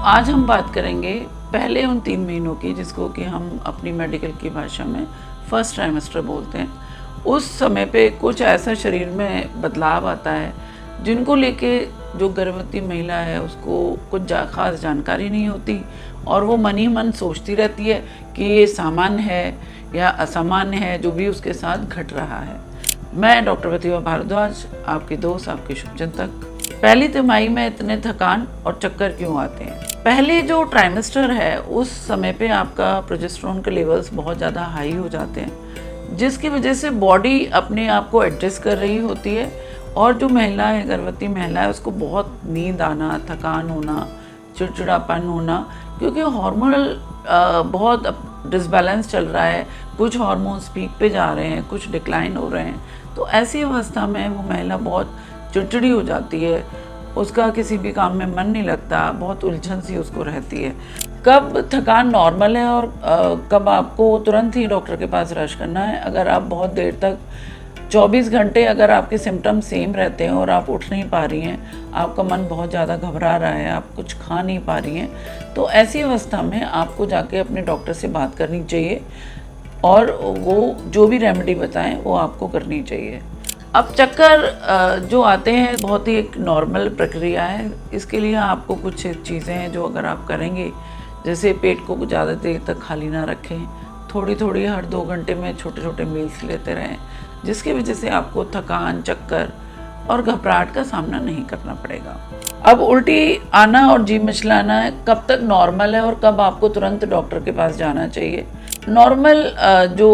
आज हम बात करेंगे पहले उन 3 महीनों की जिसको कि हम अपनी मेडिकल की भाषा में फर्स्ट ट्राइमेस्टर बोलते हैं। उस समय पे कुछ ऐसा शरीर में बदलाव आता है जिनको लेके जो गर्भवती महिला है उसको कुछ ख़ास जानकारी नहीं होती और वो मन ही मन सोचती रहती है कि ये सामान्य है या असामान्य है जो भी उसके साथ घट रहा है। मैं डॉक्टर प्रतिभा भारद्वाज, आपकी दोस्त, आपके शुभचिंतक। पहली तिमाही में इतने थकान और चक्कर क्यों आते हैं? पहले जो ट्राइमेस्टर है उस समय पे आपका प्रोजेस्टेरोन के लेवल्स बहुत ज़्यादा हाई हो जाते हैं, जिसकी वजह से बॉडी अपने आप को एडजस्ट कर रही होती है और जो महिला है, गर्भवती महिला है, उसको बहुत नींद आना, थकान होना, चिड़चिड़ापन होना, क्योंकि हार्मोनल बहुत डिसबैलेंस चल रहा है। कुछ हार्मोन्स पीक पे जा रहे हैं, कुछ डिक्लाइन हो रहे हैं। तो ऐसी अवस्था में वो महिला बहुत चिड़चिड़ी हो जाती है, उसका किसी भी काम में मन नहीं लगता, बहुत उलझन सी उसको रहती है। कब थकान नॉर्मल है और कब आपको तुरंत ही डॉक्टर के पास रश करना है? अगर आप बहुत देर तक 24 घंटे अगर आपके सिम्टम्स सेम रहते हैं और आप उठ नहीं पा रही हैं, आपका मन बहुत ज़्यादा घबरा रहा है, आप कुछ खा नहीं पा रही हैं, तो ऐसी अवस्था में आपको जाके अपने डॉक्टर से बात करनी चाहिए और वो जो भी रेमेडी बताएं वो आपको करनी चाहिए। अब चक्कर जो आते हैं बहुत ही एक नॉर्मल प्रक्रिया है। इसके लिए आपको कुछ चीज़ें हैं जो अगर आप करेंगे, जैसे पेट को ज़्यादा देर तक खाली ना रखें, थोड़ी थोड़ी हर 2 घंटे में छोटे छोटे मील्स लेते रहें, जिसकी वजह से आपको थकान, चक्कर और घबराहट का सामना नहीं करना पड़ेगा। अब उल्टी आना और जी मिचलाना कब तक नॉर्मल है और कब आपको तुरंत डॉक्टर के पास जाना चाहिए? नॉर्मल जो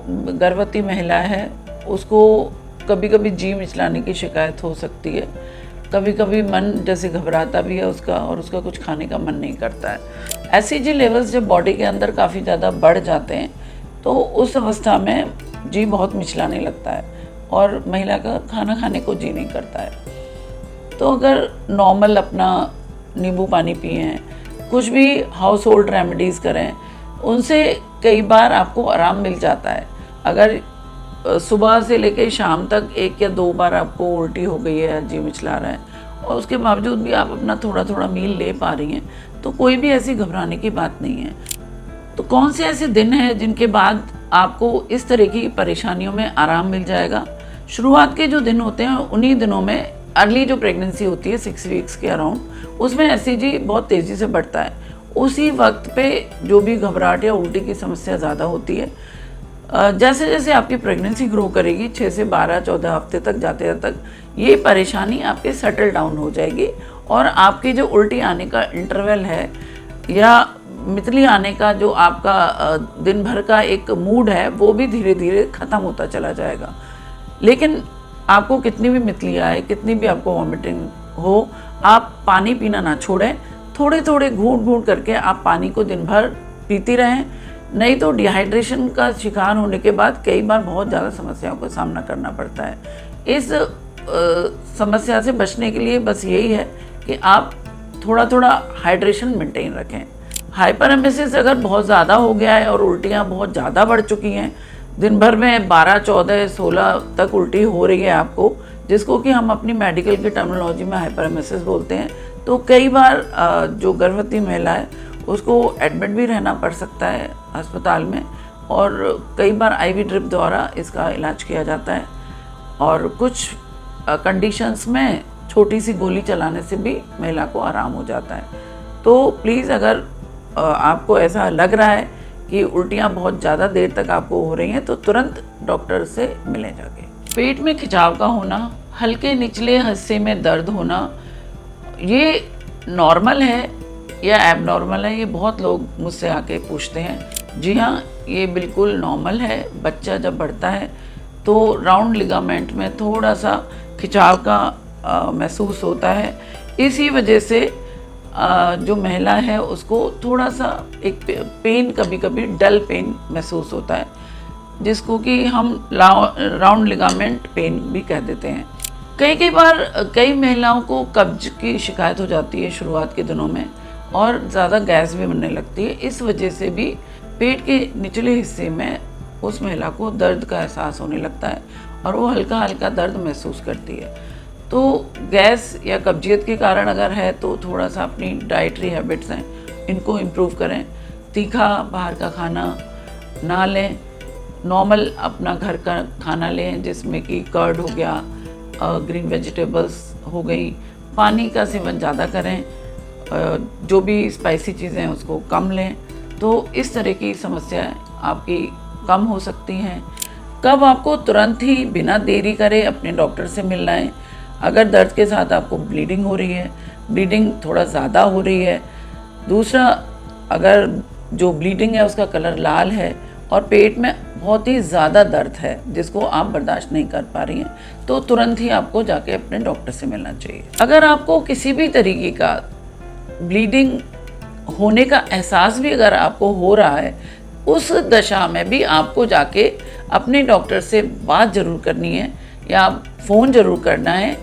गर्भवती महिला है उसको कभी कभी जी मिचलाने की शिकायत हो सकती है, कभी कभी मन जैसे घबराता भी है उसका और उसका कुछ खाने का मन नहीं करता है। एसिडी लेवल्स जब बॉडी के अंदर काफ़ी ज़्यादा बढ़ जाते हैं तो उस अवस्था में जी बहुत मिचलाने लगता है और महिला का खाना खाने को जी नहीं करता है। तो अगर नॉर्मल अपना नींबू पानी पिएं, कुछ भी हाउस होल्ड रेमेडीज़ करें, उनसे कई बार आपको आराम मिल जाता है। अगर सुबह से लेकर शाम तक 1 या 2 बार आपको उल्टी हो गई है, जी मिचला रहा है और उसके बावजूद भी आप अपना थोड़ा थोड़ा मील ले पा रही हैं, तो कोई भी ऐसी घबराने की बात नहीं है। तो कौन से ऐसे दिन हैं जिनके बाद आपको इस तरह की परेशानियों में आराम मिल जाएगा? शुरुआत के जो दिन होते हैं उन्हीं दिनों में, अर्ली जो प्रेगनेंसी होती है 6 वीक्स के अराउंड, उसमें एसिडी बहुत तेज़ी से बढ़ता है। उसी वक्त पे जो भी घबराहट या उल्टी की समस्या ज़्यादा होती है, जैसे जैसे आपकी प्रेगनेंसी ग्रो करेगी 6 से 12-14 हफ्ते तक जाते तक ये परेशानी आपके सेटल डाउन हो जाएगी और आपकी जो उल्टी आने का इंटरवल है या मितली आने का जो आपका दिन भर का एक मूड है वो भी धीरे धीरे ख़त्म होता चला जाएगा। लेकिन आपको कितनी भी मितली आए, कितनी भी आपको वॉमिटिंग हो, आप पानी पीना ना छोड़ें। थोड़े थोड़े घूंट घूंट करके आप पानी को दिन भर पीती रहें, नहीं तो डिहाइड्रेशन का शिकार होने के बाद कई बार बहुत ज़्यादा समस्याओं का सामना करना पड़ता है। इस समस्या से बचने के लिए बस यही है कि आप थोड़ा थोड़ा हाइड्रेशन मेंटेन रखें। हाइपरएमेसिस अगर बहुत ज़्यादा हो गया है और उल्टियाँ बहुत ज़्यादा बढ़ चुकी हैं, दिन भर में 12, 14, 16 तक उल्टी हो रही है आपको, जिसको कि हम अपनी मेडिकल की टर्मिनोलॉजी में हाइपरएमेसिस बोलते हैं, तो कई बार जो गर्भवती महिला है उसको एडमिट भी रहना पड़ सकता है अस्पताल में और कई बार आईवी ड्रिप द्वारा इसका इलाज किया जाता है और कुछ कंडीशंस में छोटी सी गोली चलाने से भी महिला को आराम हो जाता है। तो प्लीज़ अगर आपको ऐसा लग रहा है कि उल्टियाँ बहुत ज़्यादा देर तक आपको हो रही हैं तो तुरंत डॉक्टर से मिलें जाके। पेट में खिंचाव का होना, हल्के निचले हिस्से में दर्द होना, ये नॉर्मल है या एबनॉर्मल है? ये बहुत लोग मुझसे आके पूछते हैं। जी हाँ, ये बिल्कुल नॉर्मल है। बच्चा जब बढ़ता है तो राउंड लिगामेंट में थोड़ा सा खिंचाव का महसूस होता है। इसी वजह से जो महिला है उसको थोड़ा सा एक पेन, कभी कभी डल पेन महसूस होता है, जिसको कि हम राउंड लिगामेंट पेन भी कह देते हैं। कई बार कई महिलाओं को कब्ज की शिकायत हो जाती है शुरुआत के दिनों में और ज़्यादा गैस भी बनने लगती है। इस वजह से भी पेट के निचले हिस्से में उस महिला को दर्द का एहसास होने लगता है और वो हल्का हल्का दर्द महसूस करती है। तो गैस या कब्जियत के कारण अगर है तो थोड़ा सा अपनी डाइटरी हैबिट्स हैं इनको इम्प्रूव करें। तीखा बाहर का खाना ना लें, नॉर्मल अपना घर का खाना लें जिसमें कि कर्ड हो गया, ग्रीन वेजिटेबल्स हो गई। पानी का सेवन ज़्यादा करें, जो भी स्पाइसी चीज़ें हैं उसको कम लें। तो इस तरह की समस्याएं आपकी कम हो सकती हैं। कब आपको तुरंत ही बिना देरी करे अपने डॉक्टर से मिलना है? अगर दर्द के साथ आपको ब्लीडिंग हो रही है, ब्लीडिंग थोड़ा ज़्यादा हो रही है, दूसरा अगर जो ब्लीडिंग है उसका कलर लाल है और पेट में बहुत ही ज़्यादा दर्द है जिसको आप बर्दाश्त नहीं कर पा रही हैं, तो तुरंत ही आपको जाके अपने डॉक्टर से मिलना चाहिए। अगर आपको किसी भी तरीके का ब्लीडिंग होने का एहसास भी अगर आपको हो रहा है, उस दशा में भी आपको जाके अपने डॉक्टर से बात ज़रूर करनी है या फ़ोन ज़रूर करना है।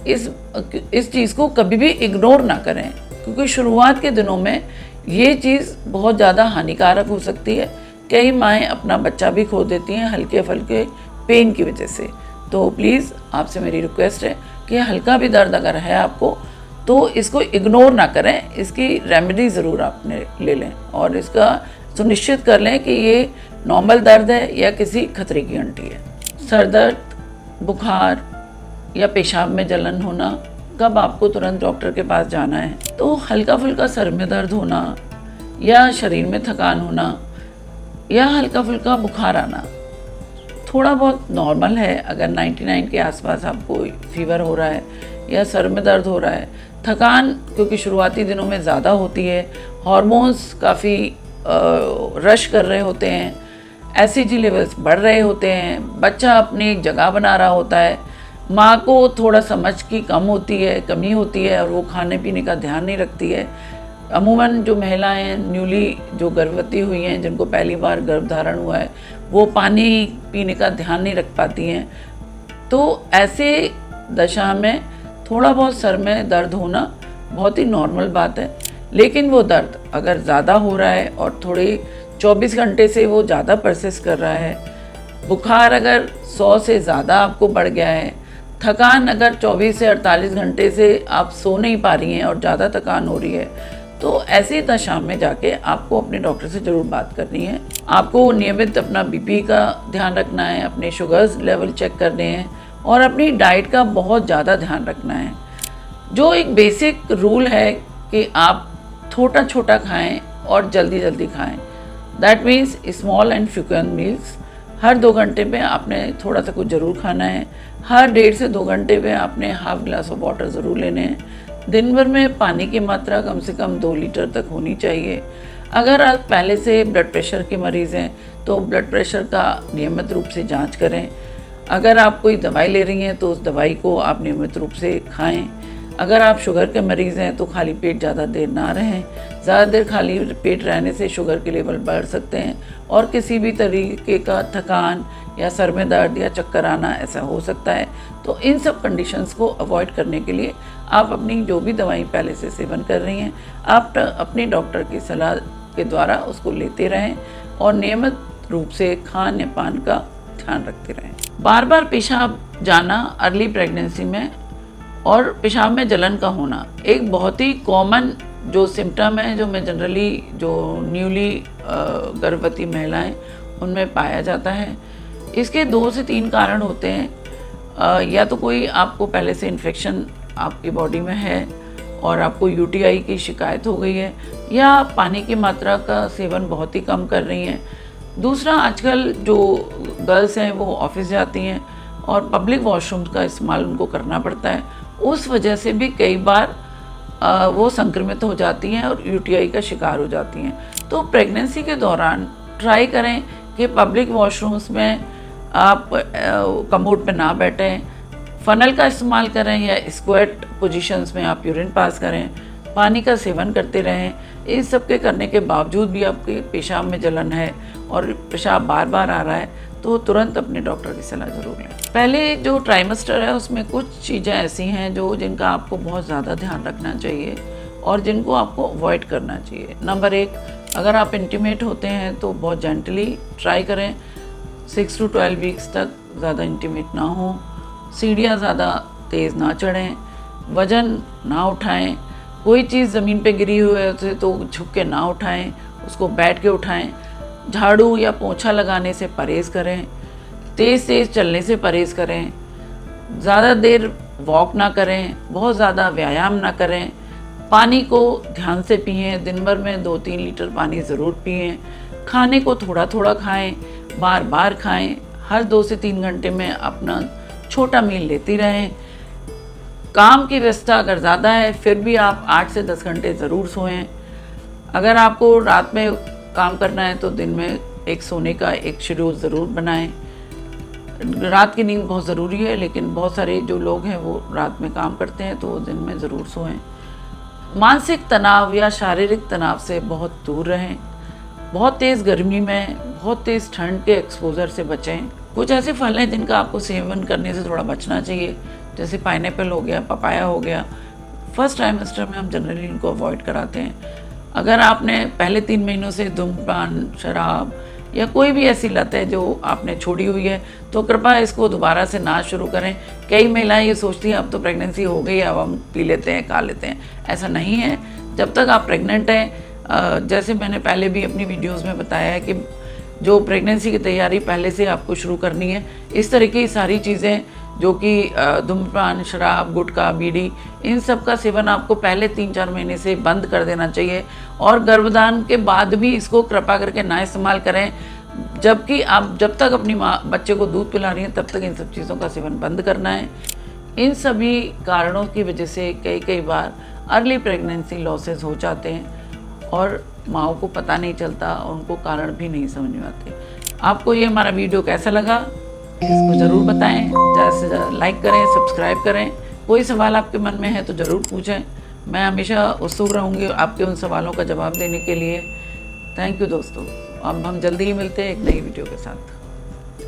इस चीज़ को कभी भी इग्नोर ना करें, क्योंकि शुरुआत के दिनों में ये चीज़ बहुत ज़्यादा हानिकारक हो सकती है। कई माएँ अपना बच्चा भी खो देती हैं हल्के फुल्के पेन की वजह से। तो प्लीज़ आपसे मेरी रिक्वेस्ट है कि हल्का भी दर्द अगर है आपको तो इसको इग्नोर ना करें, इसकी रेमेडी ज़रूर आपने ले लें और इसका सुनिश्चित कर लें कि ये नॉर्मल दर्द है या किसी खतरे की घंटी है। सर दर्द, बुखार या पेशाब में जलन होना, कब आपको तुरंत डॉक्टर के पास जाना है? तो हल्का फुल्का सर में दर्द होना या शरीर में थकान होना या हल्का फुल्का बुखार आना थोड़ा बहुत नॉर्मल है। अगर 99 के आसपास आपको फीवर हो रहा है या सर में दर्द हो रहा है, थकान क्योंकि शुरुआती दिनों में ज़्यादा होती है, हार्मोन्स काफ़ी रश कर रहे होते हैं, एसिडिटी लेवल्स बढ़ रहे होते हैं, बच्चा अपनी जगह बना रहा होता है, माँ को थोड़ा समझ की कमी होती है और वो खाने पीने का ध्यान नहीं रखती है। अमूमन जो महिलाएं न्यूली जो गर्भवती हुई हैं, जिनको पहली बार गर्भधारण हुआ है, वो पानी पीने का ध्यान नहीं रख पाती हैं। तो ऐसे दशा में थोड़ा बहुत सर में दर्द होना बहुत ही नॉर्मल बात है। लेकिन वो दर्द अगर ज़्यादा हो रहा है और थोड़े 24 घंटे से वो ज़्यादा परसिस्ट कर रहा है, बुखार अगर 100 से ज़्यादा आपको बढ़ गया है, थकान अगर 24 से 48 घंटे से आप सो नहीं पा रही हैं और ज़्यादा थकान हो रही है, तो ऐसी दशा में जाके आपको अपने डॉक्टर से ज़रूर बात करनी है। आपको नियमित अपना बीपी का ध्यान रखना है, अपने शुगर्स लेवल चेक करने हैं और अपनी डाइट का बहुत ज़्यादा ध्यान रखना है। जो एक बेसिक रूल है कि आप छोटा छोटा खाएं और जल्दी जल्दी खाएं, that means small and frequent meals. हर 2 घंटे में आपने थोड़ा सा कुछ ज़रूर खाना है, हर 1.5 से 2 घंटे में आपने हाफ ग्लास ऑफ वाटर ज़रूर लेने हैं। दिन भर में पानी की मात्रा कम से कम 2 लीटर तक होनी चाहिए। अगर आप पहले से ब्लड प्रेशर के मरीज़ हैं तो ब्लड प्रेशर का नियमित रूप से जांच करें। अगर आप कोई दवाई ले रही हैं तो उस दवाई को आप नियमित रूप से खाएं। अगर आप शुगर के मरीज़ हैं तो खाली पेट ज़्यादा देर ना रहें। ज़्यादा देर खाली पेट रहने से शुगर के लेवल बढ़ सकते हैं और किसी भी तरीके का थकान या सर में दर्द या चक्कर आना ऐसा हो सकता है। तो इन सब कंडीशंस को अवॉइड करने के लिए आप अपनी जो भी दवाई पहले से सेवन कर रही हैं, आप अपने डॉक्टर की सलाह के द्वारा उसको लेते रहें और नियमित रूप से खान पान का ध्यान रखते रहें। बार बार पेशाब जाना अर्ली प्रेगनेंसी में और पेशाब में जलन का होना एक बहुत ही कॉमन जो सिम्टम है, जो मैं जनरली जो न्यूली गर्भवती महिलाएं उनमें पाया जाता है। इसके 2 से 3 कारण होते हैं। या तो कोई आपको पहले से इन्फेक्शन आपकी बॉडी में है और आपको यूटीआई की शिकायत हो गई है, या पानी की मात्रा का सेवन बहुत ही कम कर रही हैं। दूसरा, आजकल जो गर्ल्स हैं वो ऑफिस जाती हैं और पब्लिक वॉशरूम का इस्तेमाल उनको करना पड़ता है, उस वजह से भी कई बार वो संक्रमित हो जाती हैं और यूटीआई का शिकार हो जाती हैं। तो प्रेगनेंसी के दौरान ट्राई करें कि पब्लिक वॉशरूम्स में आप कमोड पे ना बैठें, फ़नल का इस्तेमाल करें या स्क्वेट पोजीशंस में आप यूरिन पास करें, पानी का सेवन करते रहें। इन सब के करने के बावजूद भी आपके पेशाब में जलन है और पेशाब बार बार आ रहा है, तो तुरंत अपने डॉक्टर की सलाह ज़रूर लें। पहले जो ट्राइमेस्टर है उसमें कुछ चीज़ें ऐसी हैं जिनका आपको बहुत ज़्यादा ध्यान रखना चाहिए और जिनको आपको अवॉइड करना चाहिए। नंबर 1, अगर आप इंटीमेट होते हैं तो बहुत जेंटली ट्राई करें, 6 to 12 वीक्स तक ज़्यादा इंटीमेट ना हो। सीढ़ियाँ ज़्यादा तेज़ ना चढ़ें, वज़न ना उठाएं, कोई चीज़ ज़मीन पे गिरी हुई है उसे तो झुक के ना उठाएं, उसको बैठ के उठाएं, झाड़ू या पोंछा लगाने से परहेज़ करें, तेज़ तेज़ चलने से परहेज़ करें, ज़्यादा देर वॉक ना करें, बहुत ज़्यादा व्यायाम ना करें, पानी को ध्यान से पिएं, दिन भर में 2-3 लीटर पानी ज़रूर पिएं, खाने को थोड़ा थोड़ा खाएं, बार बार खाएं, हर 2 से 3 घंटे में अपना छोटा मील लेती रहें। काम की व्यस्तता अगर ज़्यादा है फिर भी आप 8 से 10 घंटे ज़रूर सोएं। अगर आपको रात में काम करना है तो दिन में एक सोने का एक शेड्यूल ज़रूर बनाएं। रात की नींद बहुत ज़रूरी है, लेकिन बहुत सारे जो लोग हैं वो रात में काम करते हैं तो वो दिन में ज़रूर सोएं। मानसिक तनाव या शारीरिक तनाव से बहुत दूर रहें। बहुत तेज़ गर्मी में, बहुत तेज़ ठंड के एक्सपोजर से बचें। कुछ ऐसे फल हैं जिनका आपको सेवन करने से थोड़ा बचना चाहिए, जैसे पाइनएप्पल हो गया, पपाया हो गया। फर्स्ट ट्राइमेस्टर में हम जनरली इनको अवॉइड कराते हैं। अगर आपने पहले 3 महीनों से धूम्रपान, शराब या कोई भी ऐसी लत है जो आपने छोड़ी हुई है तो कृपया इसको दोबारा से ना शुरू करें। कई महिलाएं ये सोचती हैं अब तो प्रेगनेंसी हो गई, अब हम पी लेते हैं, खा लेते हैं। ऐसा नहीं है। जब तक आप प्रेग्नेंट हैं, जैसे मैंने पहले भी अपनी वीडियोज़ में बताया है कि जो प्रेगनेंसी की तैयारी पहले से आपको शुरू करनी है, इस तरह की सारी चीज़ें जो कि धूम्रपान, शराब, गुटखा, बीड़ी, इन सब का सेवन आपको पहले 3-4 महीने से बंद कर देना चाहिए। और गर्भधान के बाद भी इसको कृपा करके ना इस्तेमाल करें। जबकि आप जब तक अपनी बच्चे को दूध पिला रही हैं तब तक इन सब चीज़ों का सेवन बंद करना है। इन सभी कारणों की वजह से कई बार अर्ली प्रेगनेंसी लॉसेस हो जाते हैं और माँओं को पता नहीं चलता और उनको कारण भी नहीं समझ में आते। आपको ये हमारा वीडियो कैसा लगा इसको ज़रूर बताएं, ज़्यादा से ज़्यादा लाइक करें, सब्सक्राइब करें। कोई सवाल आपके मन में है तो ज़रूर पूछें, मैं हमेशा उत्सुक रहूँगी आपके उन सवालों का जवाब देने के लिए। थैंक यू दोस्तों। अब हम जल्दी ही मिलते हैं एक नई वीडियो के साथ।